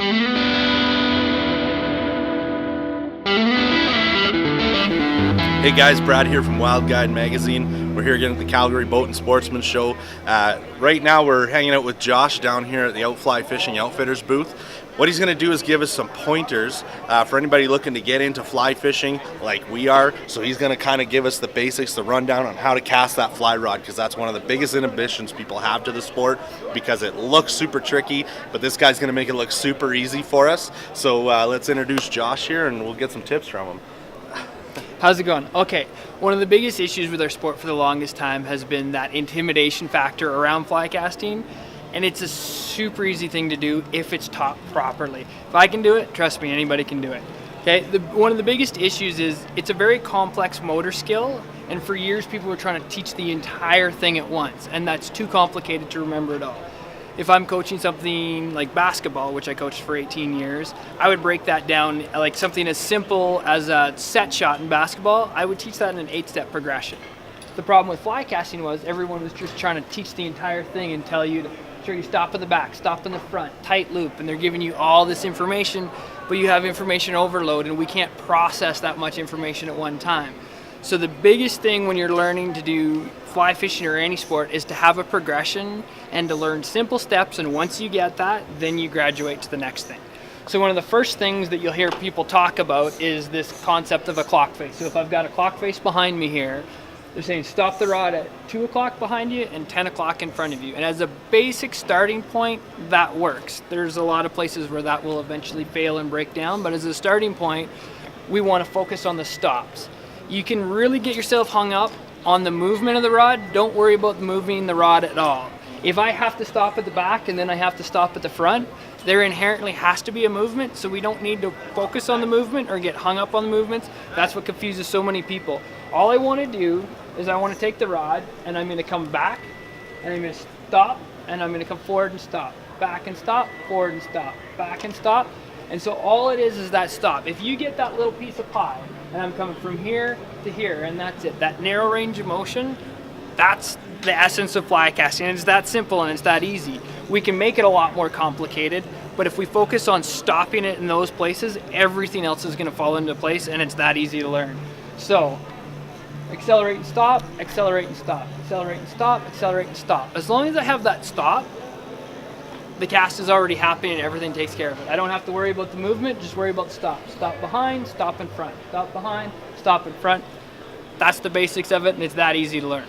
Hey guys, Brad here from Wild Guide Magazine. We're here again at the Calgary Boat and Sportsman Show. Right now we're hanging out with Josh down here at the Outfly Fishing Outfitters booth. What he's going to do is give us some pointers for anybody looking to get into fly fishing like we are. So he's going to kind of give us the basics, the rundown on how to cast that fly rod, because that's one of the biggest inhibitions people have to the sport, because it looks super tricky, but this guy's going to make it look super easy for us. So let's introduce Josh here and we'll get some tips from him. How's it going? Okay, one of the biggest issues with our sport for the longest time has been that intimidation factor around fly casting, and it's a super easy thing to do if it's taught properly. If I can do it, trust me, anybody can do it. Okay, one of the biggest issues is it's a very complex motor skill, and for years people were trying to teach the entire thing at once, and that's too complicated to remember it all. If I'm coaching something like basketball, which I coached for 18 years, I would break that down like something as simple as a set shot in basketball. I would teach that in an 8-step progression. The problem with fly casting was everyone was just trying to teach the entire thing and tell you to sure you stop in the back, stop in the front, tight loop, and they're giving you all this information, but you have information overload and we can't process that much information at one time. So the biggest thing when you're learning to do fly fishing or any sport is to have a progression and to learn simple steps, and once you get that, then you graduate to the next thing. So one of the first things that you'll hear people talk about is this concept of a clock face. So if I've got a clock face behind me here, they're saying stop the rod at 2 o'clock behind you and 10 o'clock in front of you. And as a basic starting point, that works. There's a lot of places where that will eventually fail and break down, but as a starting point, we want to focus on the stops. You can really get yourself hung up on the movement of the rod. Don't worry about moving the rod at all. If I have to stop at the back and then I have to stop at the front, there inherently has to be a movement, so we don't need to focus on the movement or get hung up on the movements. That's what confuses so many people. All I want to do is I want to take the rod and I'm going to come back and I'm going to stop and I'm going to come forward and stop, back and stop, forward and stop, back and stop. And so all it is that stop. If you get that little piece of pie and I'm coming from here to here and that's it, that narrow range of motion, that's the essence of fly casting. And it's that simple and it's that easy. We can make it a lot more complicated, but if we focus on stopping it in those places, everything else is going to fall into place, and it's that easy to learn. So accelerate and stop, accelerate and stop, accelerate and stop, accelerate and stop. As long as I have that stop, the cast is already happening and everything takes care of it. I don't have to worry about the movement, just worry about the stop. Stop behind, stop in front, stop behind, stop in front. That's the basics of it, and it's that easy to learn.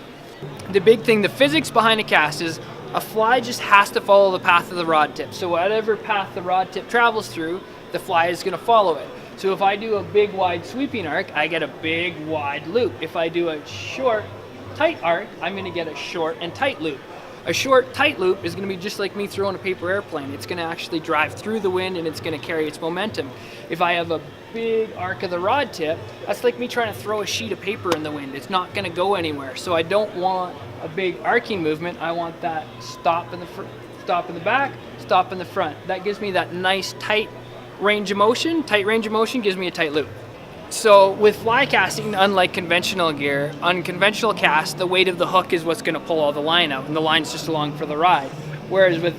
The big thing, the physics behind a cast is a fly just has to follow the path of the rod tip. So whatever path the rod tip travels through, the fly is going to follow it. So if I do a big wide sweeping arc, I get a big wide loop. If I do a short tight arc, I'm going to get a short and tight loop. A short, tight loop is going to be just like me throwing a paper airplane. It's going to actually drive through the wind and it's going to carry its momentum. If I have a big arc of the rod tip, that's like me trying to throw a sheet of paper in the wind. It's not going to go anywhere. So I don't want a big arcing movement. I want that stop in the stop in the back, stop in the front. That gives me that nice tight range of motion. Tight range of motion gives me a tight loop. So with fly casting, unlike conventional gear, on conventional cast, the weight of the hook is what's going to pull all the line out, and the line's just along for the ride. Whereas with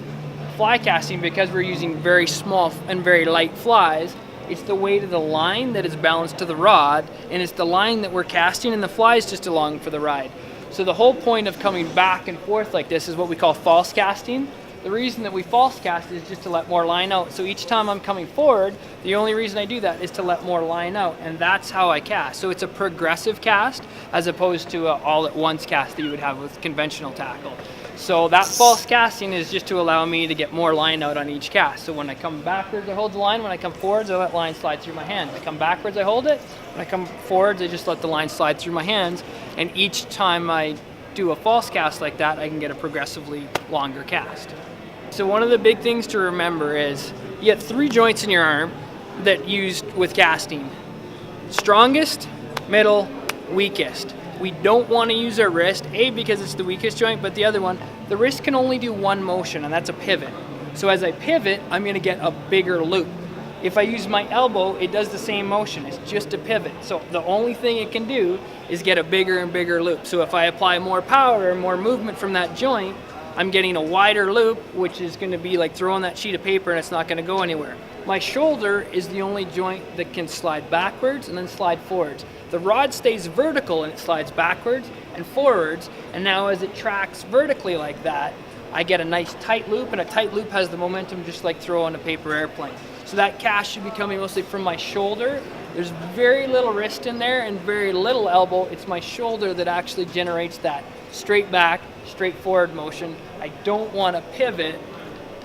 fly casting, because we're using very small and very light flies, it's the weight of the line that is balanced to the rod, and it's the line that we're casting, and the fly is just along for the ride. So the whole point of coming back and forth like this is what we call false casting. The reason that we false cast is just to let more line out. So each time I'm coming forward, the only reason I do that is to let more line out, and that's how I cast. So it's a progressive cast as opposed to an all-at-once cast that you would have with conventional tackle. So that false casting is just to allow me to get more line out on each cast. So when I come backwards, I hold the line. When I come forwards, I let line slide through my hands. I come backwards, I hold it. When I come forwards, I just let the line slide through my hands. And each time I do a false cast like that, I can get a progressively longer cast. So one of the big things to remember is you get 3 joints in your arm that used with casting. Strongest, middle, weakest. We don't want to use our wrist, A, because it's the weakest joint, but the other one, the wrist can only do one motion, and that's a pivot. So as I pivot, I'm going to get a bigger loop. If I use my elbow, it does the same motion. It's just a pivot. So the only thing it can do is get a bigger and bigger loop. So if I apply more power or more movement from that joint, I'm getting a wider loop, which is going to be like throwing that sheet of paper and it's not going to go anywhere. My shoulder is the only joint that can slide backwards and then slide forwards. The rod stays vertical and it slides backwards and forwards, and now as it tracks vertically like that, I get a nice tight loop, and a tight loop has the momentum just like throwing a paper airplane. So that cast should be coming mostly from my shoulder. There's very little wrist in there and very little elbow. It's my shoulder that actually generates that straight back, straight forward motion. I don't want a pivot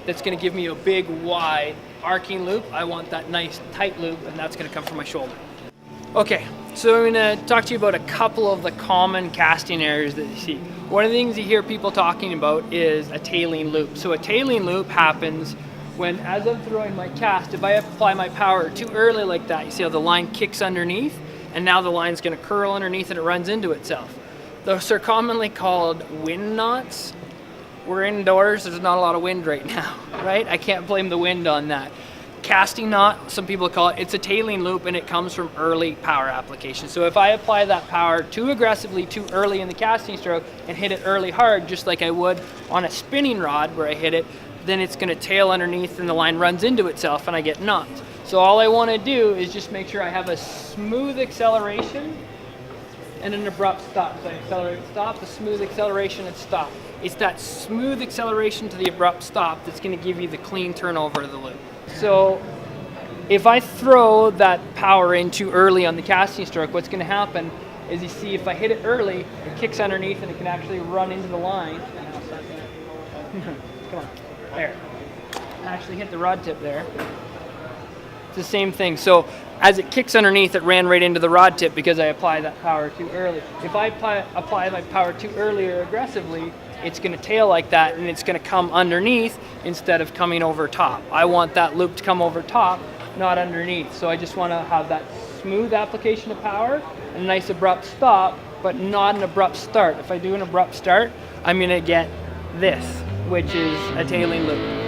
that's going to give me a big, wide, arcing loop. I want that nice tight loop, and that's going to come from my shoulder. Okay, so I'm going to talk to you about a couple of the common casting errors that you see. One of the things you hear people talking about is a tailing loop. So a tailing loop happens when, as I'm throwing my cast, if I apply my power too early like that, you see how the line kicks underneath, and now the line's going to curl underneath and it runs into itself. Those are commonly called wind knots. We're indoors, there's not a lot of wind right now, right? I can't blame the wind on that. Casting knot, some people call it, it's a tailing loop, and it comes from early power application. So if I apply that power too aggressively, too early in the casting stroke, and hit it early hard, just like I would on a spinning rod where I hit it, then it's going to tail underneath and the line runs into itself and I get knots. So all I want to do is just make sure I have a smooth acceleration and an abrupt stop. So I accelerate, stop, a smooth acceleration and stop. It's that smooth acceleration to the abrupt stop that's going to give you the clean turnover of the loop. So if I throw that power in too early on the casting stroke, what's going to happen is, you see, if I hit it early, it kicks underneath and it can actually run into the line. Come on, there. I actually hit the rod tip there. It's the same thing. So as it kicks underneath, it ran right into the rod tip because I applied that power too early. If I apply my power too early or aggressively, it's going to tail like that, and it's going to come underneath instead of coming over top. I want that loop to come over top, not underneath. So I just want to have that smooth application of power and a nice abrupt stop, but not an abrupt start. If I do an abrupt start, I'm going to get this, which is a tailing loop.